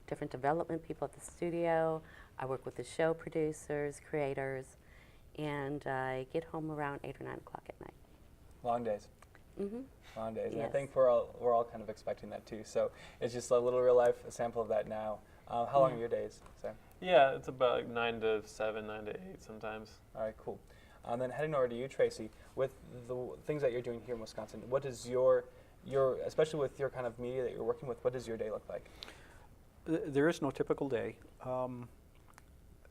different development people at the studio. I work with the show producers, creators, and I get home around 8 or 9 o'clock at night. Long days. Mm-hmm. Long days. Yes. And I think we're all kind of expecting that too. So it's just a little real life sample of that now. How long are your days, Sam? Yeah, it's about like 9 to 7, 9 to 8 sometimes. All right, cool. Then heading over to you, Tracy, with the things that you're doing here in Wisconsin, what does your especially with your kind of media that you're working with, what does your day look like? There is no typical day.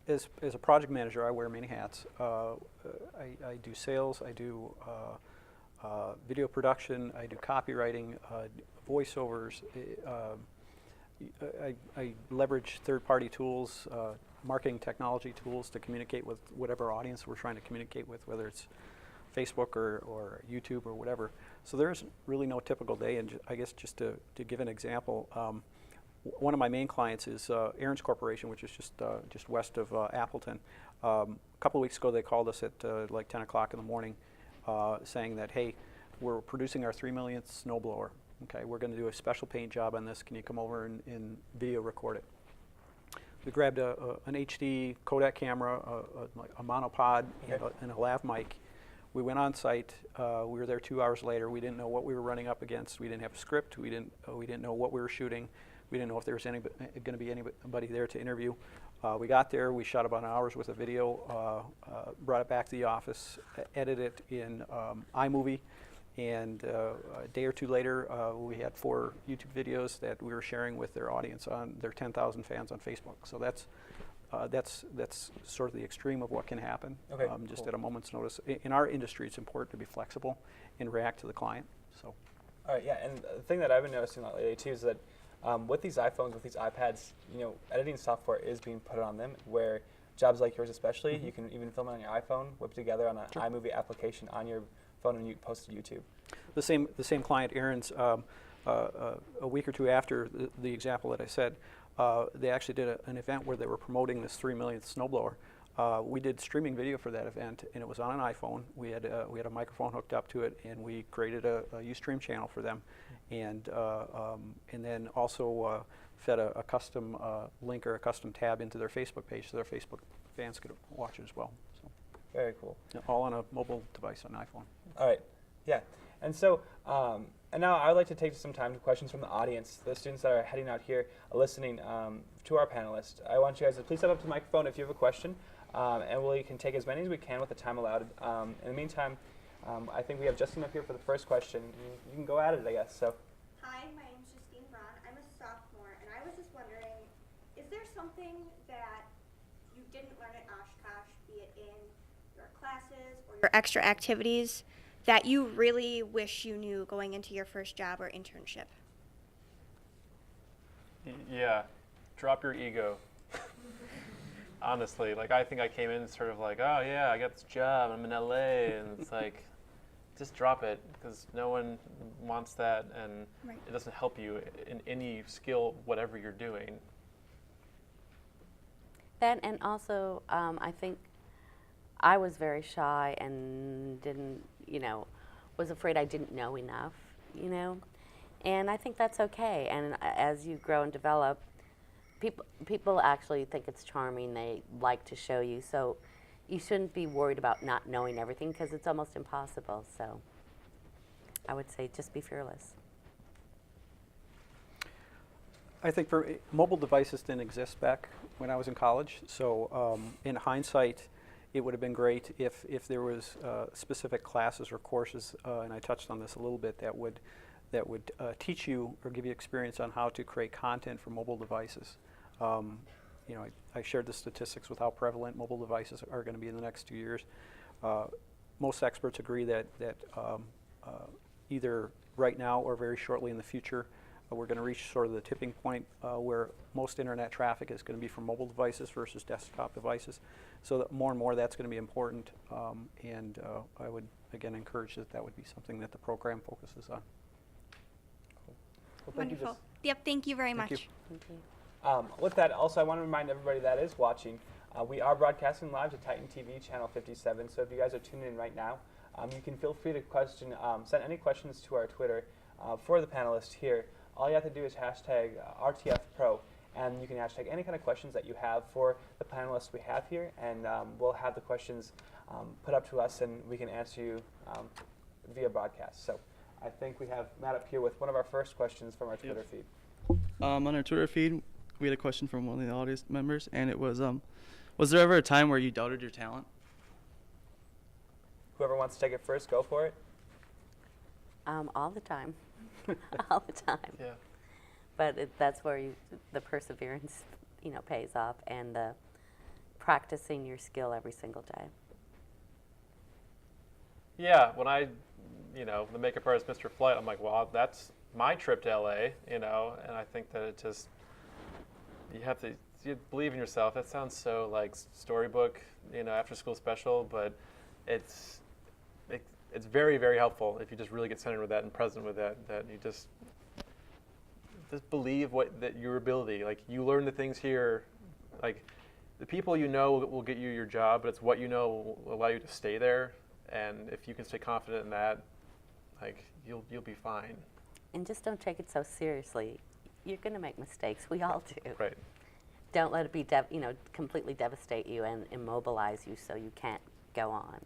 As a project manager, I wear many hats. I do sales, I do video production, I do copywriting, voiceovers. I leverage third-party tools, marketing technology tools to communicate with whatever audience we're trying to communicate with, whether it's Facebook or YouTube or whatever. So there's really no typical day. And I guess just to give an example, one of my main clients is Aaron's Corporation, which is just west of Appleton. A couple of weeks ago, they called us at like 10 o'clock in the morning, saying that, hey, we're producing our 3 millionth snowblower. Okay, we're going to do a special paint job on this. Can you come over and video record it? We grabbed an HD Kodak camera, a monopod, and a lav mic. We went on site. We were there 2 hours later. We didn't know what we were running up against. We didn't have a script. We didn't know what we were shooting. We didn't know if there was going to be anybody there to interview. We got there. We shot about an hour's worth of video, brought it back to the office, edited it in iMovie, and a day or two later, we had 4 YouTube videos that we were sharing with their audience, on their 10,000 fans on Facebook. So that's sort of the extreme of what can happen, okay, just cool. at a moment's notice. In our industry, it's important to be flexible and react to the client. So. All right, yeah, and the thing that I've been noticing lately too is that with these iPhones, with these iPads, editing software is being put on them, where jobs like yours especially, you can even film it on your iPhone, whip together on an iMovie application on your phone, and you post to YouTube. The same client, Aaron's, a week or two after the example that I said, they actually did an event where they were promoting this 3 millionth snowblower. We did streaming video for that event, and it was on an iPhone. We had a microphone hooked up to it, and we created a Ustream channel for them, and then also fed a custom link or a custom tab into their Facebook page, so their Facebook fans could watch it as well. So. Very cool. All on a mobile device on iPhone. All right, yeah. And so, and now I would like to take some time to questions from the audience, the students that are heading out here listening to our panelists. I want you guys to please step up to the microphone if you have a question, and we can take as many as we can with the time allowed. In the meantime, I think we have Justine up here for the first question. You can go at it, I guess. So. Hi, my name is Justine Braun. I'm a sophomore, and I was just wondering, is there something that you didn't learn at Oshkosh, be it in your classes or your extra activities, that you really wish you knew going into your first job or internship? Yeah, drop your ego. Honestly, like I think I came in sort of like, oh yeah, I got this job, I'm in LA, and it's like, just drop it, because no one wants that, and Right. it doesn't help you in any skill, whatever you're doing. That, and also, I think I was very shy and didn't, was afraid I didn't know enough, and I think that's okay. And as you grow and develop, people actually think it's charming. They like to show you, so you shouldn't be worried about not knowing everything, because it's almost impossible. So I would say just be fearless. I think for mobile devices didn't exist back when I was in college, so in hindsight, it would have been great if there was specific classes or courses, and I touched on this a little bit, that would teach you or give you experience on how to create content for mobile devices. I shared the statistics with how prevalent mobile devices are going to be in the next 2 years. Most experts agree that either right now or very shortly in the future, we're going to reach sort of the tipping point where most internet traffic is going to be from mobile devices versus desktop devices. So that more and more that's going to be important, and I would again encourage that would be something that the program focuses on. Well, thank you. Wonderful. Yep, thank you very much. you. Thank you. With that, also, I want to remind everybody that is watching, we are broadcasting live to Titan TV, channel 57. So if you guys are tuning in right now, you can feel free to send any questions to our Twitter for the panelists here. All you have to do is hashtag RTFPro, and you can hashtag any kind of questions that you have for the panelists we have here, and we'll have the questions put up to us, and we can answer you via broadcast. So I think we have Matt up here with one of our first questions from our Twitter feed. On our Twitter feed, we had a question from one of the audience members, and it was there ever a time where you doubted your talent? Whoever wants to take it first, go for it. All the time. All the time. Yeah. But that's where the perseverance, pays off, and the practicing your skill every single day. Yeah, when the makeup artist, Mr. Flight, I'm like, well, that's my trip to LA, and I think that you have to believe in yourself. That sounds so like storybook, after school special, but it's very, very helpful if you just really get centered with that and present with that you just believe that your ability, like you learn the things here, like the people will get you your job, but it's what will allow you to stay there, and if you can stay confident in that, like you'll be fine. And just don't take it so seriously. You're going to make mistakes. We all do. Right. Don't let it be, completely devastate you and immobilize you so you can't go on.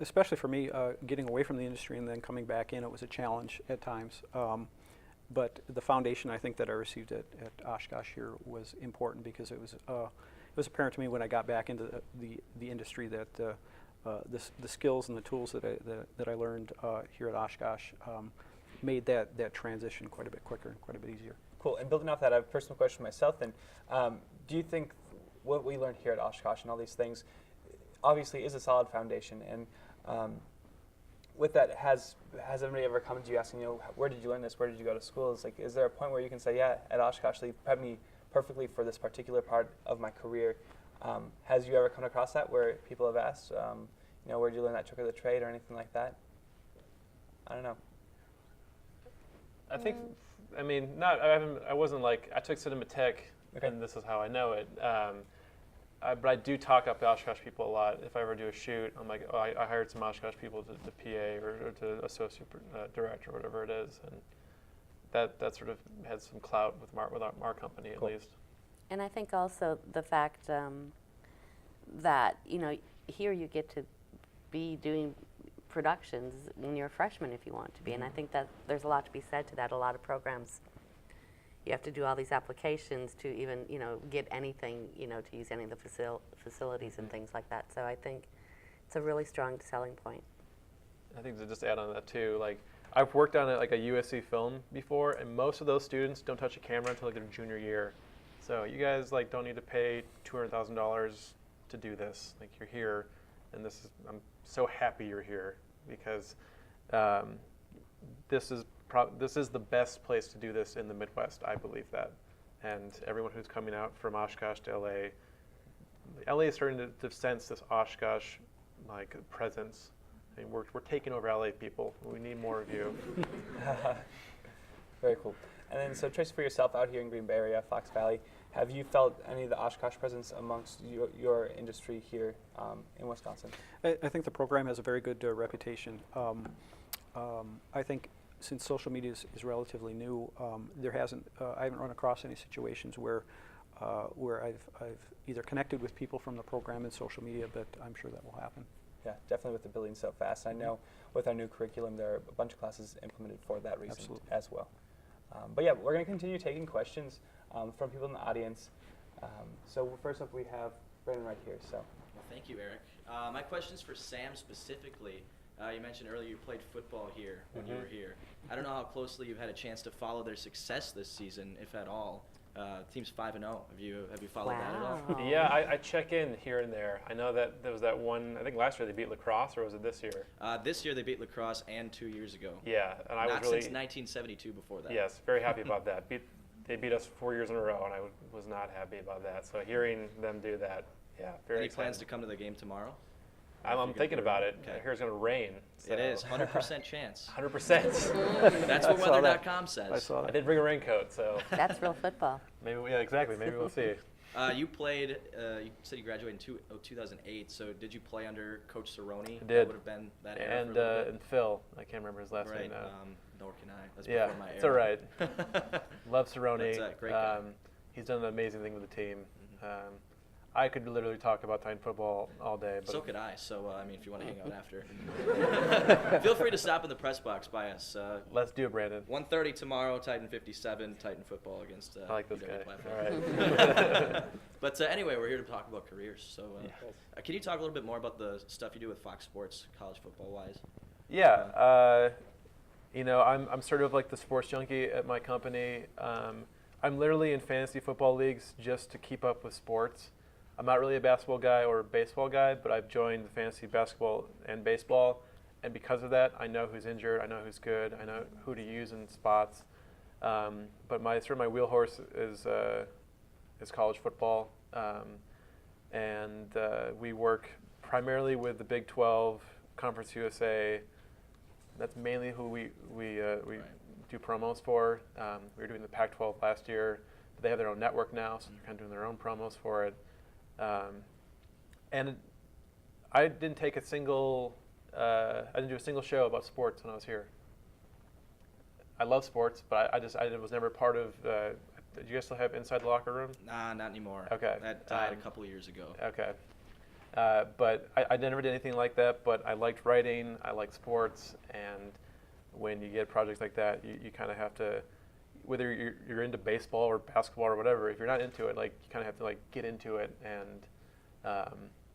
Especially for me, getting away from the industry and then coming back in, it was a challenge at times. But the foundation I think that I received at Oshkosh here was important, because it was apparent to me when I got back into the industry that the skills and the tools that I learned here at Oshkosh made that transition quite a bit quicker and quite a bit easier. Cool. And building off that, I have a personal question myself then. Do you think what we learned here at Oshkosh and all these things obviously is a solid foundation? And with that, has anybody ever come to you asking, where did you learn this? Where did you go to school? Is there a point where you can say, yeah, at Oshkosh, they prepped me perfectly for this particular part of my career? Has you ever come across that where people have asked, where did you learn that trick of the trade or anything like that? I don't know. I think, I wasn't like, I took cinema tech, Okay. and this is how I know it. But I do talk up to Oshkosh people a lot. If I ever do a shoot, I'm like, oh, I hired some Oshkosh people to PA or to associate director or whatever it is, and that sort of had some clout with our company at Cool. least. And I think also the fact that, here you get to be doing productions when you're a freshman if you want to be. And I think that there's a lot to be said to that. A lot of programs, you have to do all these applications to even, get anything, to use any of the facilities and things like that. So I think it's a really strong selling point. I think to just add on that too, like I've worked on a USC film before, and most of those students don't touch a camera until like their junior year. So you guys don't need to pay $200,000 to do this. Like you're here, and I'm so happy you're here because this is the best place to do this in the Midwest. I believe that, and everyone who's coming out from Oshkosh to LA is starting to sense this Oshkosh presence. I mean, we're taking over LA, people. We need more of you. Very cool. And then, so Tracy, for yourself out here in Green Bay area, Fox Valley, have you felt any of the Oshkosh presence amongst your industry here in Wisconsin? I think the program has a very good reputation. I think since social media is relatively new, I haven't run across any situations where I've either connected with people from the program in social media, but I'm sure that will happen. Yeah, definitely with the building so fast. I know with our new curriculum, there are a bunch of classes implemented for that reason as well. But yeah, we're going to continue taking questions from people in the audience. So first up, we have Brandon right here. So. Well, thank you, Eric. My question is for Sam specifically. You mentioned earlier you played football here when you were here. I don't know how closely you've had a chance to follow their success this season, if at all. Team's 5-0. Have you followed that at all? Yeah, I check in here and there. I know that there was that one. I think last year they beat La Crosse, or was it this year? This year they beat La Crosse, and 2 years ago. Yeah, and I was not really since 1972 before that. Yes, very happy about that. They beat us 4 years in a row, and I was not happy about that. So hearing them do that, yeah, very Any exciting. plans to come to the game tomorrow? I'm thinking about it. Okay. I hear it's going to rain. So. It is 100% chance. 100%. That's what weather.com says. I saw that. I did bring a raincoat, so That's real football. maybe. Yeah, exactly. Maybe we'll see. You played. You said you graduated in 2008. So did you play under Coach Cerrone? I did. That would have been that era. And for a little bit? and Phil, I can't remember his last Right. name now. Nor can I. That's Yeah, before my era. it's all right. Love Cerrone. That's a great guy. He's done an amazing thing with the team. I could literally talk about Titan football all day. But So could I. So I mean, if you want to hang out after, feel free to stop in the press box by us. let's do it, Brandon. 1:30 tomorrow. Titan 57. Titan football against. I like this UW guy. Platform. All right. But anyway, we're here to talk about careers. So can you talk a little bit more about the stuff you do with Fox Sports, college football wise? Yeah. I'm sort of like the sports junkie at my company. I'm literally in fantasy football leagues just to keep up with sports. I'm not really a basketball guy or a baseball guy, but I've joined the fantasy basketball and baseball, and because of that, I know who's injured, I know who's good, I know who to use in spots. But my wheelhorse is college football, and we work primarily with the Big 12, Conference USA. That's mainly who we do promos for. We were doing the Pac-12 last year, but they have their own network now, so they're kind of doing their own promos for it. And I didn't take a single, I didn't do a single show about sports when I was here. I love sports, but I was never part of. Did you guys still have Inside the Locker Room? Nah, not anymore. Okay. That died a couple of years ago. Okay. But I never did anything like that. But I liked writing. I liked sports, and when you get projects like that, you kind of have to. Whether you're into baseball or basketball or whatever, if you're not into it, you kind of have to get into it and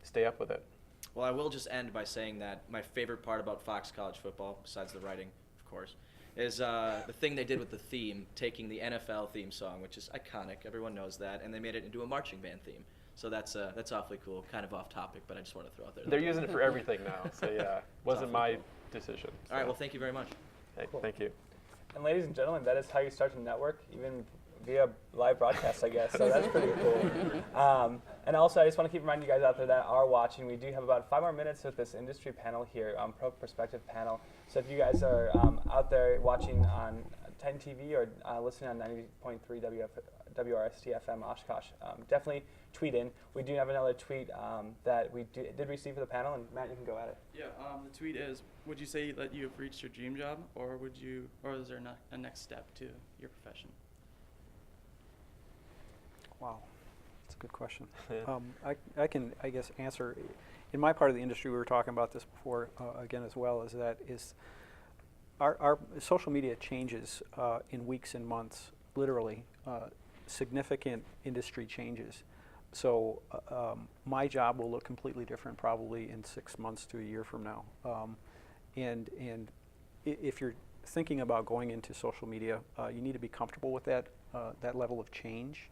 stay up with it. Well, I will just end by saying that my favorite part about Fox College Football, besides the writing, of course, is the thing they did with the theme, taking the NFL theme song, which is iconic. Everyone knows that, and they made it into a marching band theme. So that's awfully cool. Kind of off topic, but I just want to throw out there. They're using it for everything now. So yeah, wasn't my decision. So. All right. Well, thank you very much. Hey, Cool. Thank you. And ladies and gentlemen, that is how you start to network, even via live broadcast, I guess. So that's pretty cool. And also, I just want to keep reminding you guys out there that are watching, we do have about 5 more minutes with this industry panel here, Pro Perspective panel. So if you guys are out there watching on Titan TV or listening on 90.3 WRST FM Oshkosh, definitely tweet in. We do have another tweet that we did receive for the panel, and Matt, you can go at it. Yeah, the tweet is, would you say that you have reached your dream job, or is there a next step to your profession? Wow, it's good question. I can, I guess, answer. In my part of the industry, we were talking about this before, again as well, is our social media changes in weeks and months, literally, significant industry changes. So my job will look completely different probably in 6 months to a year from now. And if you're thinking about going into social media, you need to be comfortable with that level of change.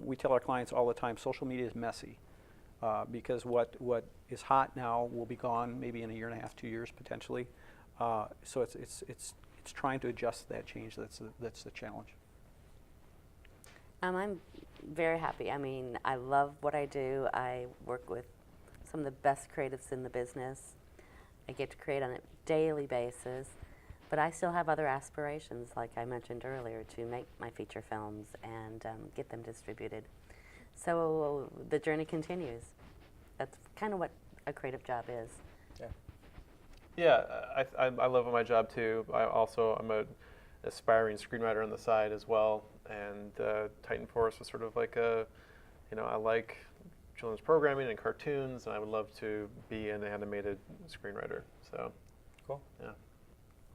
We tell our clients all the time, social media is messy because what is hot now will be gone maybe in a year and a half, 2 years potentially. So it's trying to adjust to that change that's the challenge. I'm very happy. I mean, I love what I do. I work with some of the best creatives in the business. I get to create on a daily basis, but I still have other aspirations, like I mentioned earlier, to make my feature films and get them distributed. So the journey continues. That's kind of what a creative job is. Yeah. Yeah, I love my job too. I'm an aspiring screenwriter on the side as well, and Titan Force was sort of like I like children's programming and cartoons, and I would love to be an animated screenwriter. So, cool. Yeah.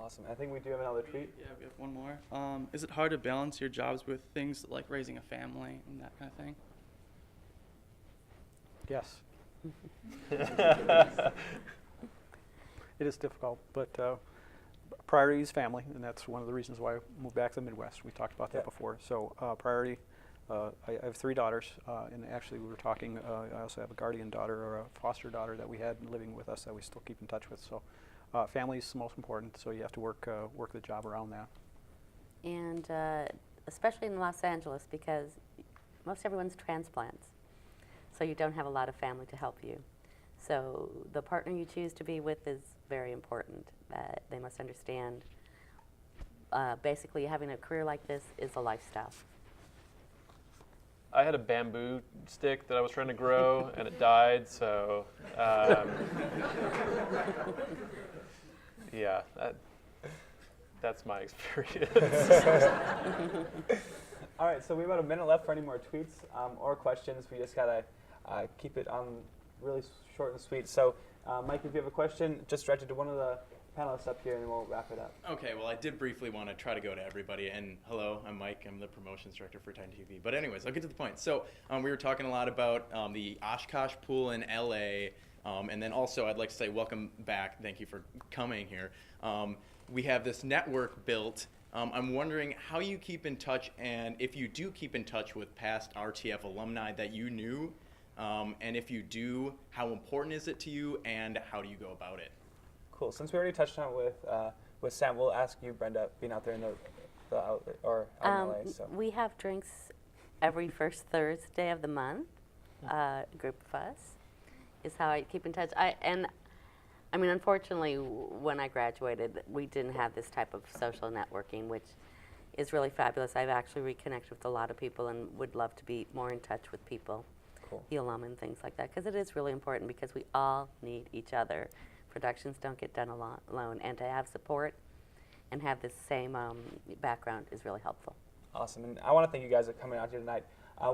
Awesome. I think we do have another tweet. Yeah, we have one more. Is it hard to balance your jobs with things like raising a family and that kind of thing? Yes. It is difficult, but priority is family, and that's one of the reasons why I moved back to the Midwest. We talked about that before. So priority, I have 3 daughters, and actually we were talking, I also have a guardian daughter or a foster daughter that we had living with us that we still keep in touch with. So family is the most important, so you have to work the job around that. And especially in Los Angeles, because most everyone's transplants, so you don't have a lot of family to help you. So the partner you choose to be with is very important. They must understand basically having a career like this is a lifestyle. I had a bamboo stick that I was trying to grow, and it died. So, yeah, that's my experience. All right, so we have about a minute left for any more tweets or questions. We just gotta keep it on really short and sweet. So, Mike, if you have a question, just direct it to one of the panelists up here, and then we'll wrap it up. Okay, well, I did briefly want to try to go to everybody. And hello, I'm Mike. I'm the promotions director for Titan TV. But anyways, I'll get to the point. So we were talking a lot about the Oshkosh pool in LA. And then also, I'd like to say welcome back. Thank you for coming here. We have this network built. I'm wondering how you keep in touch, and if you do keep in touch with past RTF alumni that you knew. And if you do, how important is it to you, and how do you go about it? Cool. Since we already touched on it with Sam, we'll ask you, Brenda, being out there in the outlet or out in LA. So. We have drinks every first Thursday of the month. A group of us is how I keep in touch. I mean, unfortunately, when I graduated, we didn't have this type of social networking, which is really fabulous. I've actually reconnected with a lot of people and would love to be more in touch with people. Cool. The alum and things like that, because it is really important because we all need each other. Productions don't get done alone, and to have support and have the same background is really helpful. Awesome, and I want to thank you guys for coming out here tonight.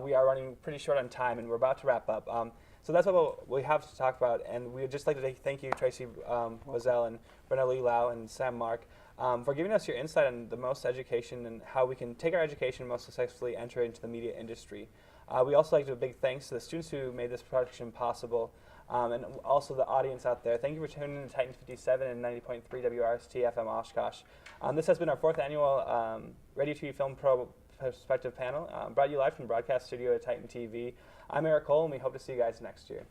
We are running pretty short on time, and we're about to wrap up. So that's what we have to talk about, and we would just like to thank you, Tracy Buzzell and Brenda Lee Lau and Sam Mark, for giving us your insight on the most education and how we can take our education most successfully enter into the media industry. We also like to do a big thanks to the students who made this production possible, and also the audience out there. Thank you for tuning in to Titan 57 and 90.3 WRST FM Oshkosh. This has been our 4th annual Radio TV Film Pro Perspective panel, brought to you live from the broadcast studio at Titan TV. I'm Erik Cole, and we hope to see you guys next year.